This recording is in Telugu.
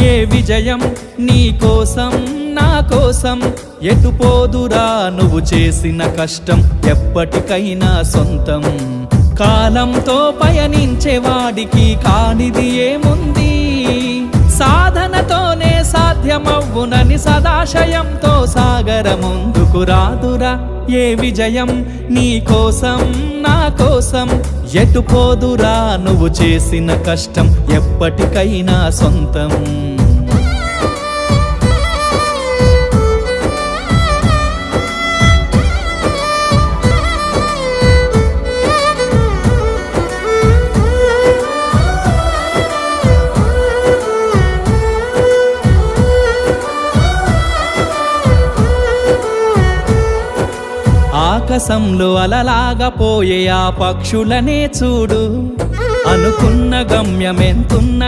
ఏ విజయం నీ కోసం నా కోసం ఎటుపోదురా నువ్వు చేసిన కష్టం ఎప్పటికైనా సొంతం కాలంతో పయనించేవాడికి కానిది ఏముంది సాధనతోనే సాధ్యమవ్వునని సదాశయంతో సాగర ముందుకు రాదురా ఏ విజయం నీ కోసం నా కోసం ఎటుపోదురా నువ్వు చేసిన కష్టం ఎప్పటికైనా సొంతం ఆకాశంలో అలలాగా పోయే ఆ పక్షులనే చూడు అనుకున్న గమ్యమెంతున్న